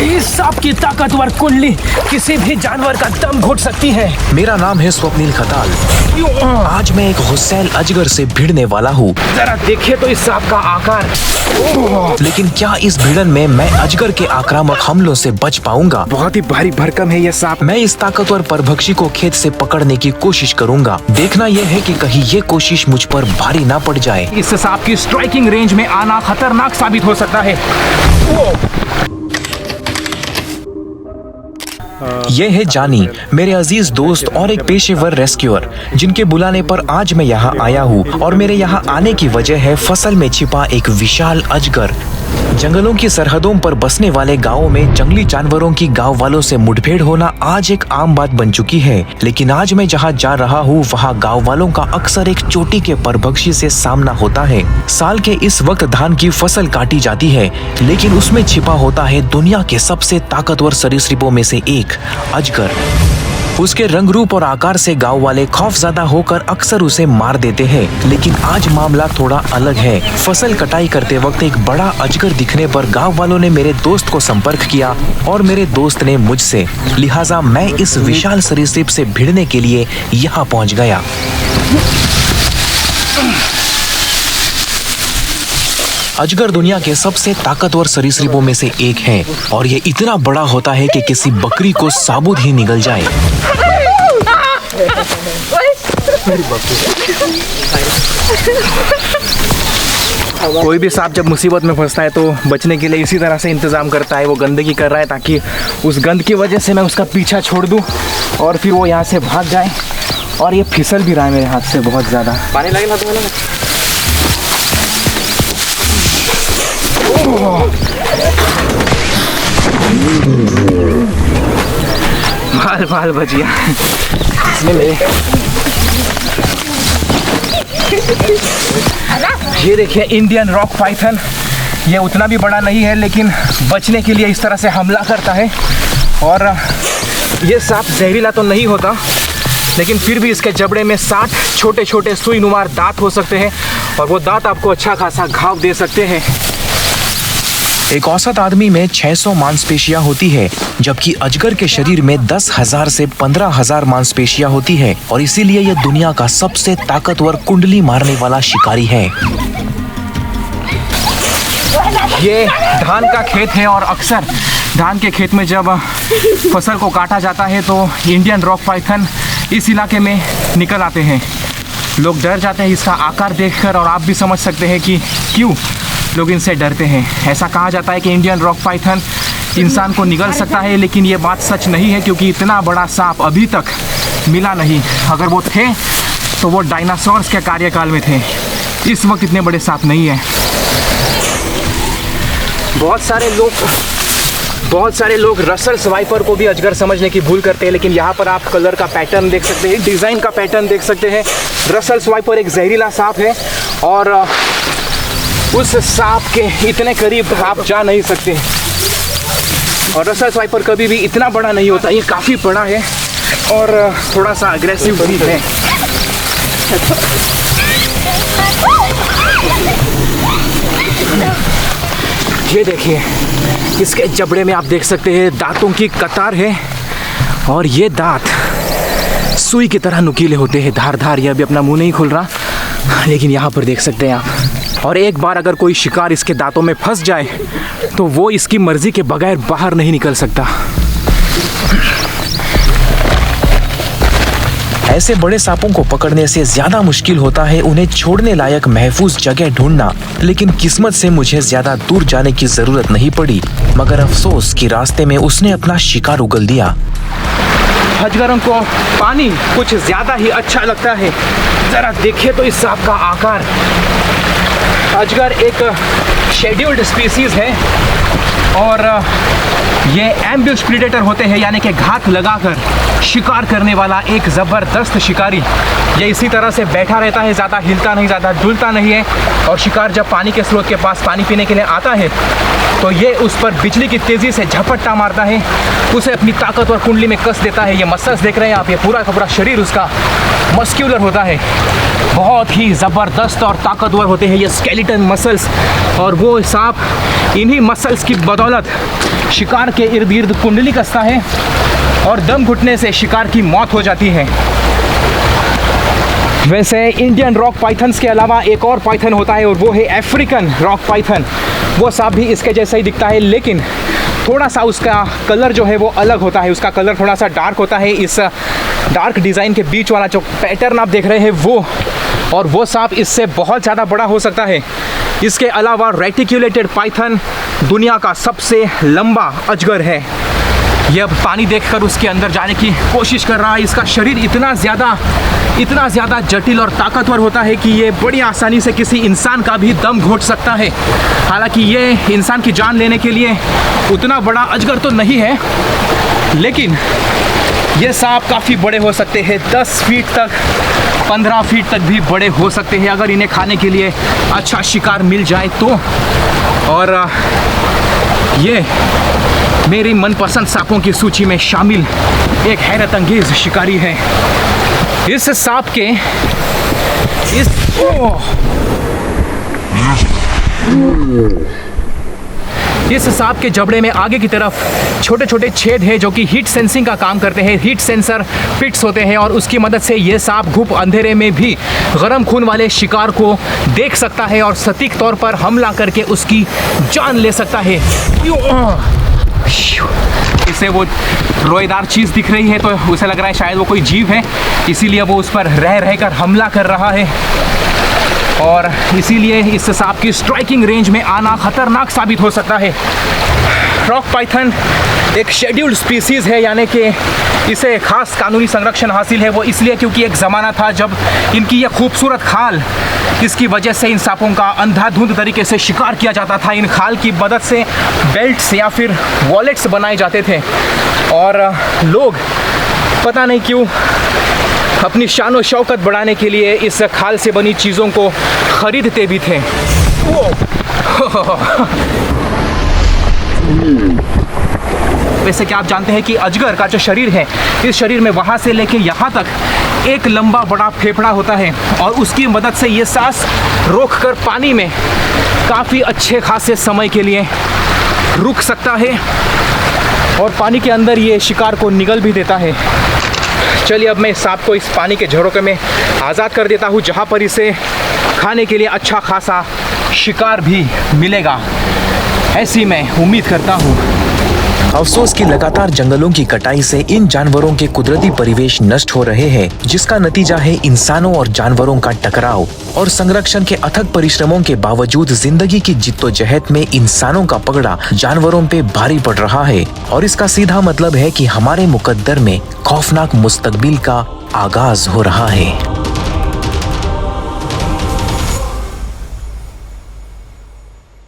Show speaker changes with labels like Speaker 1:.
Speaker 1: इस सांप की ताकतवर कुंडली किसी भी जानवर का दम घुट सकती है।
Speaker 2: मेरा नाम है स्वप्निल खताल। आज मैं एक गुस्सैल अजगर से भिड़ने वाला हूँ।
Speaker 1: जरा देखिए तो इस सांप का आकार।
Speaker 2: लेकिन क्या इस भिड़न में मैं अजगर के आक्रामक हमलों से बच पाऊंगा?
Speaker 1: बहुत ही भारी भरकम है यह सांप।
Speaker 2: मैं इस ताकतवर परभक्षी को खेत से पकड़ने की कोशिश करूंगा। देखना यह है कि कहीं ये कोशिश मुझ पर भारी ना पड़ जाए।
Speaker 1: इस सांप की स्ट्राइकिंग रेंज में आना खतरनाक साबित हो सकता है।
Speaker 2: ये है जानी, मेरे अजीज दोस्त और एक पेशेवर रेस्क्यूअर, जिनके बुलाने पर आज मैं यहाँ आया हूँ। और मेरे यहाँ आने की वजह है फसल में छिपा एक विशाल अजगर। जंगलों की सरहदों पर बसने वाले गांवों में जंगली जानवरों की गांव वालों से मुठभेड़ होना आज एक आम बात बन चुकी है। लेकिन आज मैं जहां जा रहा हूं वहां गांव वालों का अक्सर एक चोटी के परभक्षी से सामना होता है। साल के इस वक्त धान की फसल काटी जाती है, लेकिन उसमें छिपा होता है दुनिया के सबसे ताकतवर सरीसृपों में से एक, अजगर। उसके रंग रूप और आकार से गांव वाले खौफज़दा होकर अक्सर उसे मार देते हैं। लेकिन आज मामला थोड़ा अलग है। फसल कटाई करते वक्त एक बड़ा अजगर दिखने पर गांव वालों ने मेरे दोस्त को संपर्क किया और मेरे दोस्त ने मुझसे। लिहाजा मैं इस विशाल सरीसृप से भिड़ने के लिए यहाँ पहुँच गया। अजगर दुनिया के सबसे ताकतवर सरीसृपों में से एक है और ये इतना बड़ा होता है कि किसी बकरी को साबुत ही निगल जाए।
Speaker 1: कोई भी सांप जब मुसीबत में फंसता है तो बचने के लिए इसी तरह से इंतजाम करता है। वो गंदगी कर रहा है ताकि उस गंद की वजह से मैं उसका पीछा छोड़ दूं और फिर वो यहाँ से भाग जाए। और ये फिसल भी रहा है मेरे हाथ से बहुत ज़्यादा। पानी लगे ना तुम्हें? बाल बाल भजिया इसमें मेरे। ये देखिए इंडियन रॉक पाइथन। ये उतना भी बड़ा नहीं है लेकिन बचने के लिए इस तरह से हमला करता है। और ये सांप जहरीला तो नहीं होता, लेकिन फिर भी इसके जबड़े में 60 छोटे छोटे सुई नुमार दांत हो सकते हैं और वो दांत आपको अच्छा खासा घाव दे सकते हैं।
Speaker 2: एक औसत आदमी में 600 मांसपेशियां होती है, जबकि अजगर के शरीर में 10,000 से 15,000 मांसपेशियां होती है और इसीलिए यह दुनिया का सबसे ताकतवर कुंडली मारने वाला शिकारी है।
Speaker 1: ये धान का खेत है और अक्सर धान के खेत में जब फसल को काटा जाता है तो इंडियन रॉक पाइथन इस इलाके में निकल आते हैं। लोग डर जाते हैं इसका आकार देखकर और आप भी समझ सकते हैं कि क्यों लोग इनसे डरते हैं। ऐसा कहा जाता है कि इंडियन रॉक पाइथन इंसान को निगल सकता है, लेकिन ये बात सच नहीं है क्योंकि इतना बड़ा सांप अभी तक मिला नहीं। अगर वो थे तो वो डायनासोर्स के कार्यकाल में थे। इस वक्त इतने बड़े सांप नहीं है। बहुत सारे लोग रसल स्वाइपर को भी अजगर समझने की भूल करते हैं, लेकिन यहाँ पर आप कलर का पैटर्न देख सकते हैं, डिज़ाइन का पैटर्न देख सकते हैं। रसल स्वाइपर एक जहरीला सांप है और उस सांप के इतने करीब आप जा नहीं सकते। और रसल स्वाइपर कभी भी इतना बड़ा नहीं होता। ये काफ़ी बड़ा है और थोड़ा सा अग्रेसिव भी है। ये देखिए इसके जबड़े में आप देख सकते हैं दांतों की कतार है और ये दांत सुई की तरह नुकीले होते हैं, धारदार। ये अभी अपना मुंह नहीं खुल रहा, लेकिन यहाँ पर देख सकते हैं आप। और एक बार अगर कोई शिकार इसके दांतों में फंस जाए तो वो इसकी मर्जी के बगैर बाहर नहीं निकल सकता।
Speaker 2: ऐसे बड़े सांपों को पकड़ने से ज्यादा मुश्किल होता है उन्हें छोड़ने लायक महफूज जगह ढूंढना। लेकिन किस्मत से मुझे ज्यादा दूर जाने की जरूरत नहीं पड़ी, मगर अफसोस कि रास्ते में उसने अपना शिकार उगल दिया।
Speaker 1: अजगरों को पानी कुछ ज्यादा ही अच्छा लगता है। जरा देखिए तो इस सांप का आकार। अजगर एक शेड्यूल्ड स्पीसीज है और ये एम्ब्यूश प्रीडेटर होते हैं, यानी कि घात लगाकर शिकार करने वाला एक ज़बरदस्त शिकारी। ये इसी तरह से बैठा रहता है, ज़्यादा हिलता नहीं, ज़्यादा डुलता नहीं है। और शिकार जब पानी के स्रोत के पास पानी पीने के लिए आता है तो ये उस पर बिजली की तेज़ी से झपट्टा मारता है, उसे अपनी ताकतवर कुंडली में कस देता है। ये मसल्स देख रहे हैं आप, ये पूरा का पूरा शरीर उसका मस्क्यूलर होता है, बहुत ही ज़बरदस्त और ताकतवर होते हैं ये स्केलेटन मसल्स। और वो सांप इन्हीं मसल्स की बदौलत शिकार के इर्द गिर्द कुंडली कसता है और दम घुटने से शिकार की मौत हो जाती है। वैसे इंडियन रॉक पाइथन्स के अलावा एक और पाइथन होता है और वो है अफ्रीकन रॉक पाइथन। वो सांप भी इसके जैसा ही दिखता है, लेकिन थोड़ा सा उसका कलर जो है वो अलग होता है। उसका कलर थोड़ा सा डार्क होता है। इस डार्क डिज़ाइन के बीच वाला जो पैटर्न आप देख रहे हैं वो, और वो सांप इससे बहुत ज़्यादा बड़ा हो सकता है। इसके अलावा रेटिकुलेटेड पाइथन दुनिया का सबसे लंबा अजगर है। यह अब पानी देखकर उसके अंदर जाने की कोशिश कर रहा है। इसका शरीर इतना ज़्यादा जटिल और ताकतवर होता है कि ये बड़ी आसानी से किसी इंसान का भी दम घोट सकता है। हालांकि ये इंसान की जान लेने के लिए उतना बड़ा अजगर तो नहीं है, लेकिन ये सांप काफ़ी बड़े हो सकते हैं। 10 फीट तक, 15 फीट तक भी बड़े हो सकते हैं अगर इन्हें खाने के लिए अच्छा शिकार मिल जाए तो। और ये मेरी मनपसंद सांपों की सूची में शामिल एक हैरत अंगेज शिकारी है। इस सांप के इस सांप के जबड़े में आगे की तरफ छोटे छोटे छेद हैं जो कि हीट सेंसिंग का काम करते हैं। हीट सेंसर फिट्स होते हैं और उसकी मदद से ये सांप घुप अंधेरे में भी गर्म खून वाले शिकार को देख सकता है और सटीक तौर पर हमला करके उसकी जान ले सकता है। इसे वो रोएदार चीज़ दिख रही है तो उसे लग रहा है शायद वो कोई जीव है, इसीलिए वो उस पर रह कर हमला कर रहा है। और इसीलिए इस सांप की स्ट्राइकिंग रेंज में आना खतरनाक साबित हो सकता है। रॉक पाइथन एक शेड्यूल्ड स्पीसीज़ है, यानी कि इसे खास कानूनी संरक्षण हासिल है। वो इसलिए क्योंकि एक ज़माना था जब इनकी ये खूबसूरत खाल, इसकी वजह से इन सांपों का अंधाधुंध तरीके से शिकार किया जाता था। इन खाल की मदद से बेल्ट्स या फिर वॉलेट्स बनाए जाते थे और लोग पता नहीं क्यों अपनी शान और शौकत बढ़ाने के लिए इस खाल से बनी चीज़ों को खरीदते भी थे। वैसे क्या आप जानते हैं कि अजगर का जो शरीर है, इस शरीर में वहाँ से लेके यहाँ तक एक लंबा बड़ा फेफड़ा होता है और उसकी मदद से ये सांस रोककर पानी में काफ़ी अच्छे खासे समय के लिए रुक सकता है और पानी के अंदर ये शिकार को निगल भी देता है। चलिए अब मैं इस सांप को इस पानी के झरोखे में आज़ाद कर देता हूँ, जहाँ पर इसे खाने के लिए अच्छा खासा शिकार भी मिलेगा, ऐसी मैं उम्मीद करता हूँ।
Speaker 2: अफसोस कि लगातार जंगलों की कटाई से इन जानवरों के कुदरती परिवेश नष्ट हो रहे हैं, जिसका नतीजा है इंसानों और जानवरों का टकराव। और संरक्षण के अथक परिश्रमों के बावजूद जिंदगी की जिद्दोजहद में इंसानों का पगड़ा जानवरों पे भारी पड़ रहा है और इसका सीधा मतलब है कि हमारे मुकद्दर में खौफनाक मुस्तकबिल का आगाज हो रहा है।